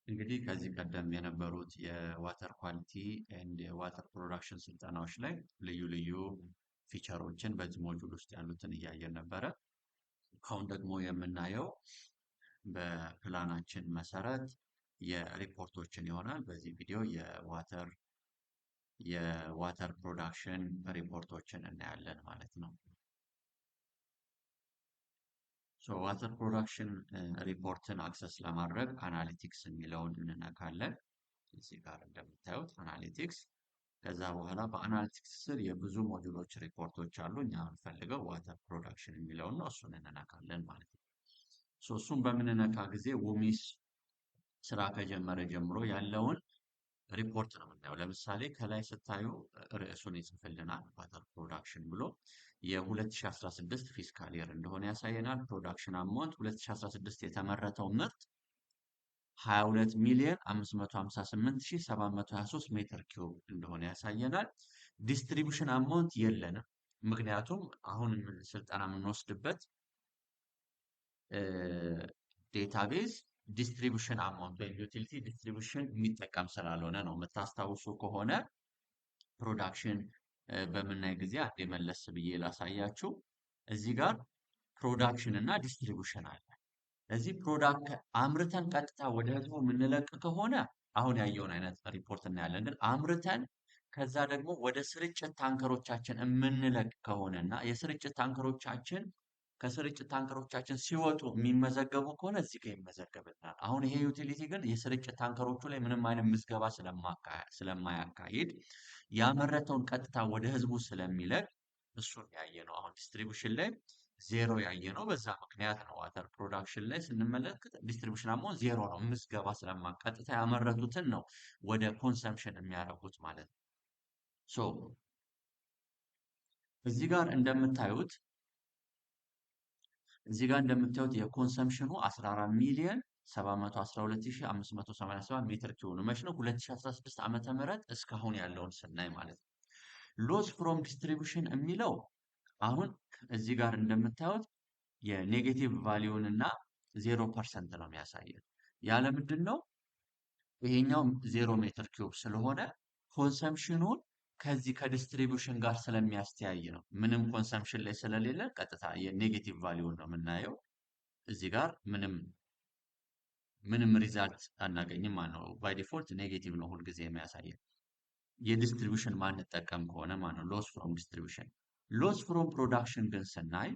እንግዲህ ከዚህ ቀደም የነበሩት የዋተር ኳሊቲ ኤንድ የዋተር ፕሮዳክሽን ስልጠናዎች ላይ ልዩ ልዩ ፊቸሮችን በዚህ ሞጁል ውስጥ ያሉትን እያየን ነበረ። አሁን ደግሞ የምናየው በፕላናችን መሰረት የሪፖርቶችን ይሆናል። በዚህ ቪዲዮ የዋተር ፕሮዳክሽን ሪፖርቶችን እናያለን ማለት ነው። ዋተር ፕሮዳክሽን ሪፖርትን አክሰስ ለማድረግ አናሊቲክስ የሚለውን እንነካለን። እዚህ ጋር እንደምታዩት አናሊቲክስ። ከዛ በኋላ በአናሊቲክስ ስር የብዙ ሞጁሎች ሪፖርቶች አሉ። እኛ የምንፈልገው ዋተር ፕሮዳክሽን የሚለውን ነው። እሱን እንነካለን ማለት ነው። እሱን በምንነካ ጊዜ ውሚስ ስራ ከጀመረ ጀምሮ ያለውን ሪፖርት ነው የምናየው። ለምሳሌ ከላይ ስታዩ ርዕሱን ይጽፍልናል ዋተር ፕሮዳክሽን ብሎ የ2016 ፊስካል የር እንደሆነ ያሳየናል። ፕሮዳክሽን አማውንት 2016 የተመረተው ምርት 22 ሚሊዮን 558723 ሜትር ኪዩብ እንደሆነ ያሳየናል። ዲስትሪቢዩሽን አማውንት የለንም፣ ምክንያቱም አሁን ስልጠና የምንወስድበት ዴታቤዝ ዲስትሪቢዩሽን አማውንት ወይም ዩቲሊቲ ዲስትሪቢዩሽን የሚጠቀም ስላልሆነ ነው። የምታስታውሱ ከሆነ ፕሮዳክሽን በምናይ ጊዜ አንዴ መለስ ብዬ ላሳያችሁ። እዚህ ጋር ፕሮዳክሽን እና ዲስትሪቢዩሽን አለ። እዚህ ፕሮዳክት አምርተን ቀጥታ ወደ ህዝቡ የምንለቅ ከሆነ አሁን ያየውን አይነት ሪፖርት እናያለን። ግን አምርተን ከዛ ደግሞ ወደ ስርጭት ታንከሮቻችን የምንለቅ ከሆነና የስርጭት ታንከሮቻችን ከስርጭት ታንከሮቻችን ሲወጡ የሚመዘገቡ ከሆነ እዚህ ጋር ይመዘገብልናል። አሁን ይሄ ዩቲሊቲ ግን የስርጭት ታንከሮቹ ላይ ምንም አይነት ምዝገባ ስለማያካሂድ ያመረተውን ቀጥታ ወደ ህዝቡ ስለሚለቅ እሱን ያየ ነው። አሁን ዲስትሪቢዩሽን ላይ ዜሮ ያየ ነው። በዛ ምክንያት ነው። ዋተር ፕሮዳክሽን ላይ ስንመለከት ዲስትሪቢዩሽን አማውንት ዜሮ ነው። ምዝገባ ቀጥታ ያመረቱትን ነው ወደ ኮንሰምሽን የሚያደርጉት ማለት ነው። እዚህ ጋር እንደምታዩት የኮንሰምሽኑ 14 ሚሊዮን 712587 ሜትር ኪዩብ ነው። መች ነው? 2016 ዓመተ ምህረት እስካሁን ያለውን ስናይ ማለት ነው። ሎስ ፍሮም ዲስትሪቢዩሽን የሚለው አሁን እዚህ ጋር እንደምታዩት የኔጌቲቭ ቫሊዩን እና 0% ነው የሚያሳየን። ያለ ምንድን ነው? ይሄኛው 0 ሜትር ኪዩብ ስለሆነ ኮንሰምሽኑን ከዚህ ከዲስትሪቢዩሽን ጋር ስለሚያስተያይ ነው። ምንም ኮንሰምሽን ላይ ስለሌለ ቀጥታ የኔጌቲቭ ቫሊዩን ነው የምናየው። እዚህ ጋር ምንም ሪዛልት አናገኝም ማለት ነው። ባይ ዲፎልት ኔጌቲቭ ነው ሁልጊዜ የሚያሳየን የዲስትሪቢዩሽን ማንጠቀም ከሆነ ማለት ነው። ሎስ ፍሮም ዲስትሪቢዩሽን። ሎስ ፍሮም ፕሮዳክሽን ግን ስናይ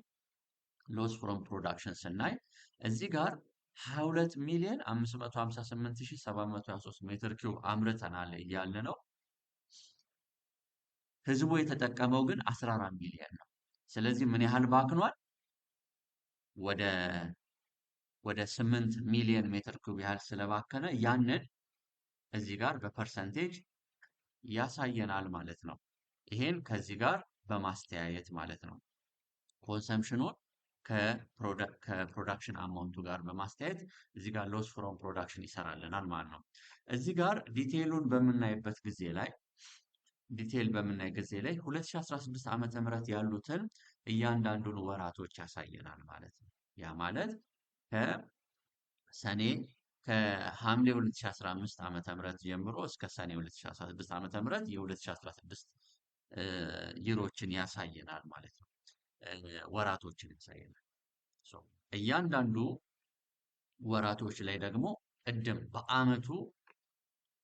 እዚህ ጋር 22 ሚሊዮን 558723 ሜትር ኪዩብ አምርተናል እያለ ነው። ህዝቡ የተጠቀመው ግን 14 ሚሊዮን ነው። ስለዚህ ምን ያህል ባክኗል? ወደ 8 ሚሊዮን ሜትር ኪዩብ ያህል ስለባከነ ያንን እዚህ ጋር በፐርሰንቴጅ ያሳየናል ማለት ነው። ይሄን ከዚህ ጋር በማስተያየት ማለት ነው። ኮንሰምሽኑን ከፕሮዳክሽን አማውንቱ ጋር በማስተያየት እዚህ ጋር ሎስ ፍሮም ፕሮዳክሽን ይሰራልናል ማለት ነው። እዚህ ጋር ዲቴይሉን በምናይበት ጊዜ ላይ 2016 ዓመተ ምህረት ያሉትን እያንዳንዱን ወራቶች ያሳየናል ማለት ነው። ያ ማለት ከሐምሌ 2015 ዓመተ ምህረት ጀምሮ እስከ ሰኔ 2016 ዓመተ ምህረት የ2016 ይሮችን ያሳየናል ማለት ነው። ወራቶችን ያሳየናል። እያንዳንዱ ወራቶች ላይ ደግሞ ቅድም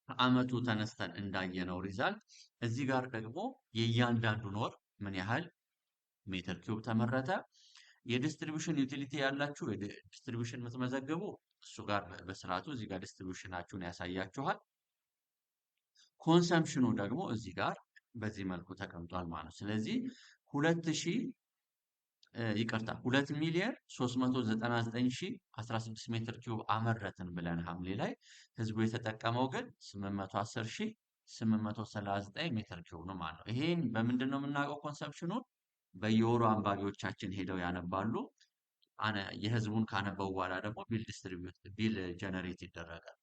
ከአመቱ ተነስተን እንዳየነው ሪዛልት እዚህ ጋር ደግሞ የእያንዳንዱን ወር ምን ያህል ሜትር ኪዩብ ተመረተ። የዲስትሪቢዩሽን ዩቲሊቲ ያላችሁ የዲስትሪቢዩሽን የምትመዘግቡ እሱ ጋር በስርዓቱ እዚህ ጋር ዲስትሪቢዩሽናችሁን ያሳያችኋል። ኮንሰምሽኑ ደግሞ እዚህ ጋር በዚህ መልኩ ተቀምጧል ማለት ነው። ስለዚህ 2 ሚሊዮን 399016 ሜትር ኪዩብ አመረትን ብለን ሐምሌ ላይ ህዝቡ የተጠቀመው ግን 810839 ሜትር ኪዩብ ነው ማለት ነው። ይሄን በምንድን ነው የምናውቀው? ኮንሰምሽኑን በየወሩ አንባቢዎቻችን ሄደው ያነባሉ። የህዝቡን ካነበቡ በኋላ ደግሞ ቢል ጀነሬት ይደረጋል።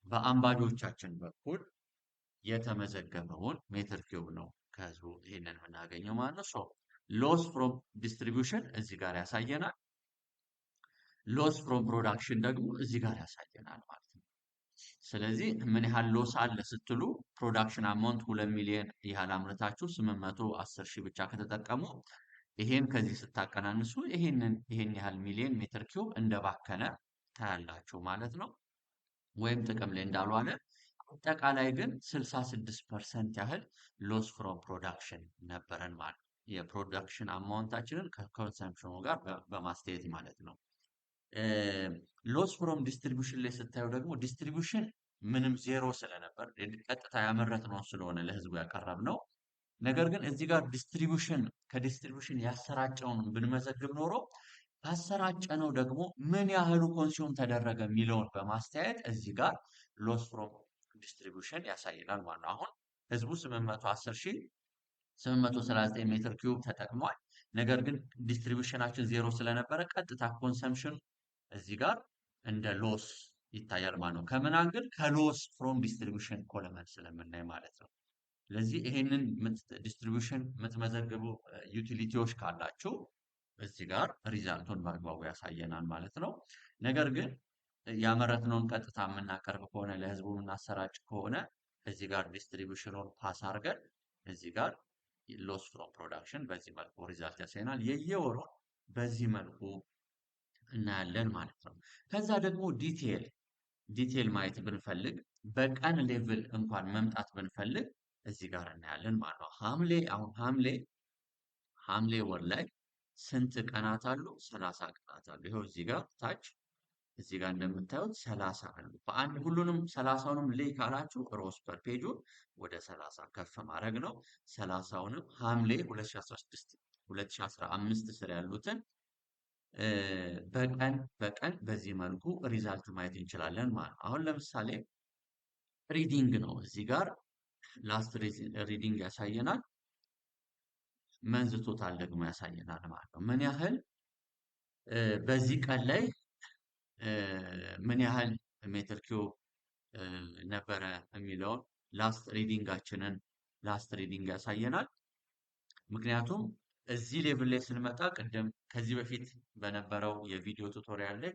በአንባቢዎቻችን በኩል የተመዘገበውን ሜትር ኪዩብ ነው ከህዝቡ ይሄንን የምናገኘው ማለት ነው። ሎስ ፍሮም ዲስትሪቢዩሽን እዚህ ጋር ያሳየናል። ሎስ ፍሮም ፕሮዳክሽን ደግሞ እዚህ ጋር ያሳየናል ማለት ነው። ስለዚህ ምን ያህል ሎስ አለ ስትሉ ፕሮዳክሽን አማውንት 2 ሚሊዮን ያህል አምርታችሁ 810 ሺህ ብቻ ከተጠቀሙ ይሄን ከዚህ ስታቀናንሱ ይሄን ያህል ሚሊዮን ሜትር ኪዩብ እንደባከነ ታያላችሁ ማለት ነው። ወይም ጥቅም ላይ እንዳልዋለ አጠቃላይ ግን 66% ያህል ሎስ ፍሮም ፕሮዳክሽን ነበረን ማለት ነው። የፕሮዳክሽን አማውንታችንን ከኮንሰምፕሽኑ ጋር በማስተያየት ማለት ነው። ሎስ ፍሮም ዲስትሪቢዩሽን ላይ ስታዩ ደግሞ ዲስትሪቢዩሽን ምንም ዜሮ ስለነበር ቀጥታ ያመረትነው ስለሆነ ለህዝቡ ያቀረብነው። ነገር ግን እዚህ ጋር ከዲስትሪቢዩሽን ያሰራጨውን ብንመዘግብ ኖሮ ካሰራጨነው ደግሞ ምን ያህሉ ኮንሱም ተደረገ የሚለውን በማስተያየት እዚህ ጋር ሎስ ፍሮም ዲስትሪቢዩሽን ያሳየናል ማለት ነው። አሁን ህዝቡ 839 ሜትር ኪዩብ ተጠቅሟል። ነገር ግን ዲስትሪቢዩሽናችን ዜሮ ስለነበረ ቀጥታ ኮንሰምፕሽን እዚህ ጋር እንደ ሎስ ይታያል ማለት ነው። ከምን አንግል? ከሎስ ፍሮም ዲስትሪቢዩሽን ኮለመን ስለምናይ ማለት ነው። ስለዚህ ይሄንን ዲስትሪቢዩሽን የምትመዘግቡ ዩቲሊቲዎች ካላችሁ እዚህ ጋር ሪዛልቱን በአግባቡ ያሳየናል ማለት ነው። ነገር ግን ያመረትነውን ቀጥታ የምናቀርብ ከሆነ ለህዝቡ የምናሰራጭ ከሆነ እዚህ ጋር ዲስትሪቢዩሽኑን ፓስ አድርገን እዚህ ጋር ሎስ ፍሮም ፕሮዳክሽን በዚህ መልኩ ሪዛልት ያሳየናል። የየወሩ በዚህ መልኩ እናያለን ማለት ነው። ከዛ ደግሞ ዲቴል ማየት ብንፈልግ በቀን ሌቭል እንኳን መምጣት ብንፈልግ እዚህ ጋር እናያለን ማለት ነው። አሁን ሐምሌ ወር ላይ ስንት ቀናት አሉ? 30 ቀናት አሉ። ይኸው እዚህ ጋር ታች እዚህ ጋር እንደምታዩት 30 አሉ። ሁሉንም 30ውንም ልይ ካላችሁ ሮስ ፐር ፔጁን ወደ 30 ከፍ ማድረግ ነው። 30ውንም ሐምሌ 2015 ስር ያሉትን በቀን በዚህ መልኩ ሪዛልት ማየት እንችላለን ማለት ነው። አሁን ለምሳሌ ሪዲንግ ነው እዚህ ጋር ላስት ሪዲንግ ያሳየናል። መንዝ ቶታል ደግሞ ያሳየናል ማለት ነው። ምን ያህል በዚህ ቀን ላይ ምን ያህል ሜትር ኪዩብ ነበረ የሚለውን ላስት ሪዲንግ ያሳየናል። ምክንያቱም እዚህ ሌቭል ላይ ስንመጣ ቅድም ከዚህ በፊት በነበረው የቪዲዮ ቱቶሪያል ላይ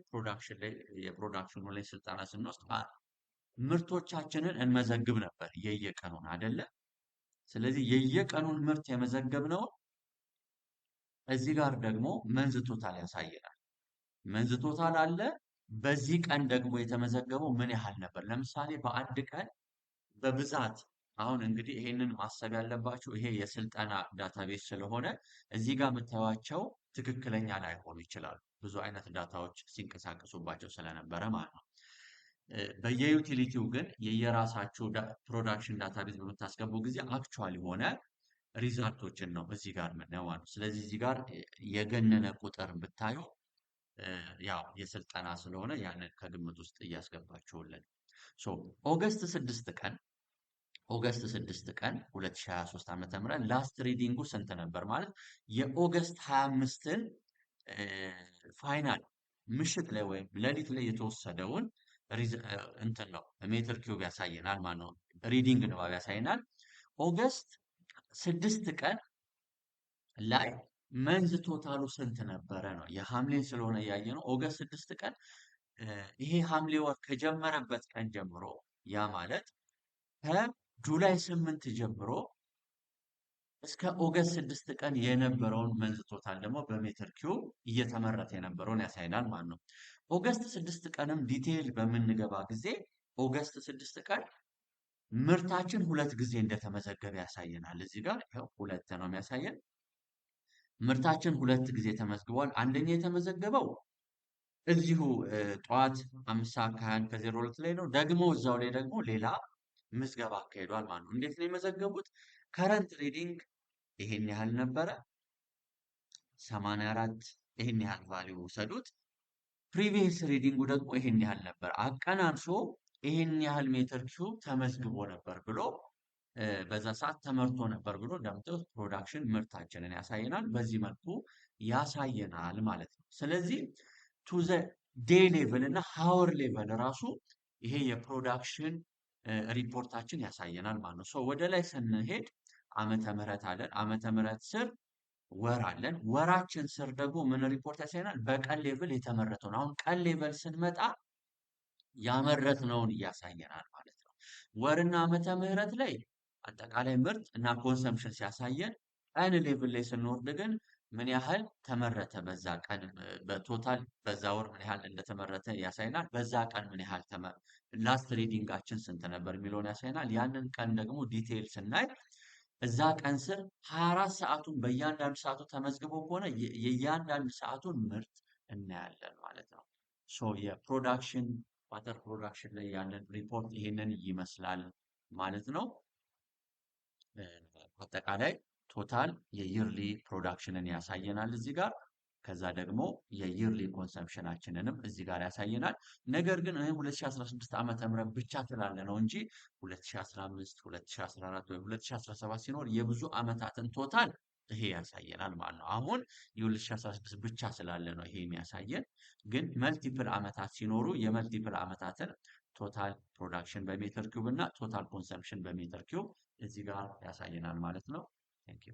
የፕሮዳክሽኑ ላይ ስልጠና ስንወስድ ምርቶቻችንን እንመዘግብ ነበር የየቀኑን አይደለ? ስለዚህ የየቀኑን ምርት የመዘገብነው እዚህ ጋር ደግሞ መንዝ ቶታል ያሳየናል። መንዝ ቶታል አለ። በዚህ ቀን ደግሞ የተመዘገበው ምን ያህል ነበር? ለምሳሌ በአንድ ቀን በብዛት አሁን እንግዲህ ይሄንን ማሰብ ያለባችሁ ይሄ የስልጠና ዳታቤዝ ስለሆነ እዚህ ጋር የምታዩቸው ትክክለኛ ላይሆኑ ይችላሉ። ብዙ አይነት ዳታዎች ሲንቀሳቀሱባቸው ስለነበረ ማለት ነው። በየዩቲሊቲው ግን የየራሳችሁ ፕሮዳክሽን ዳታቤዝ በምታስገቡ ጊዜ አክቹዋል የሆነ ሪዛልቶችን ነው እዚህ ጋር የምናየው ማለት ነው። ስለዚህ እዚህ ጋር የገነነ ቁጥር ብታዩ ያው የስልጠና ስለሆነ ያንን ከግምት ውስጥ እያስገባችሁልን ኦገስት 6 ቀን 2023 ዓመተ ምህረት ላስት ሪዲንጉ ስንት ነበር ማለት የኦገስት 25ን ፋይናል ምሽት ላይ ወይም ሌሊት ላይ የተወሰደውን እንትን ነው ሜትር ኪዩብ ያሳየናል ማለት ነው። ሪዲንግ ንባብ ያሳየናል። ኦገስት 6 ቀን ላይ መንዝ ቶታሉ ስንት ነበረ ነው። የሐምሌን ስለሆነ ያየ ነው። ኦገስት 6 ቀን ይሄ ሐምሌ ወር ከጀመረበት ቀን ጀምሮ ያ ማለት ከጁላይ 8 ጀምሮ እስከ ኦገስት 6 ቀን የነበረውን መንዝ ቶታል ደግሞ በሜትር ኪዩብ እየተመረተ የነበረውን ያሳይናል ማለት ነው። ኦገስት 6 ቀንም ዲቴይል በምንገባ ጊዜ ኦገስት 6 ቀን ምርታችን 2 ጊዜ እንደተመዘገበ ያሳየናል። እዚህ ጋር ይኸው 2 ነው የሚያሳየን። ምርታችን 2 ጊዜ ተመዝግቧል። አንደኛ የተመዘገበው እዚሁ ጠዋት 5:21 ከ02 ላይ ነው። ደግሞ እዛው ላይ ደግሞ ሌላ ምዝገባ አካሂዷል ማለት ነው። እንዴት ነው የመዘገቡት? ከረንት ሪዲንግ ይሄን ያህል ነበረ 84 ይሄን ያህል ቫልዩ ውሰዱት። ፕሪቪየስ ሪዲንጉ ደግሞ ይሄን ያህል ነበር። አቀናንሶ ይሄን ያህል ሜትር ኪዩብ ተመዝግቦ ነበር ብሎ በዛ ሰዓት ተመርቶ ነበር ብሎ እንደምታዩት ፕሮዳክሽን ምርታችንን ያሳየናል። በዚህ መልኩ ያሳየናል ማለት ነው። ስለዚህ ቱ ዘ ዴይ ሌቭል እና ሃወር ሌቭል ራሱ ይሄ የፕሮዳክሽን ሪፖርታችን ያሳየናል ማለት ነው። ወደ ላይ ስንሄድ ዓመተ ምህረት አለን። ዓመተ ምህረት ስር ወር አለን። ወራችን ስር ደግሞ ምን ሪፖርት ያሳየናል? በቀን ሌቭል የተመረተውን። አሁን ቀን ሌቭል ስንመጣ ያመረትነውን እያሳየናል ማለት ነው። ወርና ዓመተ ምህረት ላይ አጠቃላይ ምርት እና ኮንሰምፕሽን ሲያሳየን፣ ቀን ሌቭል ላይ ስንወርድ ግን ምን ያህል ተመረተ በዛ ቀን በቶታል በዛ ወር ምን ያህል እንደተመረተ ያሳየናል። በዛ ቀን ምን ያህል ላስት ሪዲንጋችን ስንት ነበር የሚለውን ያሳየናል። ያንን ቀን ደግሞ ዲቴይል ስናይ እዛ ቀን ስር 24 ሰዓቱን በእያንዳንዱ ሰዓቱ ተመዝግቦ ከሆነ የእያንዳንዱ ሰዓቱን ምርት እናያለን ማለት ነው። ሶ የፕሮዳክሽን ዋተር ፕሮዳክሽን ላይ ያለን ሪፖርት ይሄንን ይመስላል ማለት ነው። አጠቃላይ ቶታል የይርሊ ፕሮዳክሽንን ያሳየናል እዚህ ጋር። ከዛ ደግሞ የይርሊ ኮንሰምፕሽናችንንም እዚህ ጋር ያሳየናል። ነገር ግን 2016 ዓመተ ምህረት ብቻ ስላለ ነው እንጂ 2015፣ 2014 ወይ 2017 ሲኖር የብዙ ዓመታትን ቶታል ይሄ ያሳየናል ማለት ነው። አሁን የ2016 ብቻ ስላለ ነው ይሄ የሚያሳየን። ግን መልቲፕል ዓመታት ሲኖሩ የመልቲፕል ዓመታትን ቶታል ፕሮዳክሽን በሜትር ኪዩብ እና ቶታል ኮንሰምፕሽን በሜትር ኪዩብ እዚህ ጋር ያሳየናል ማለት ነው። ቴንክ ዩ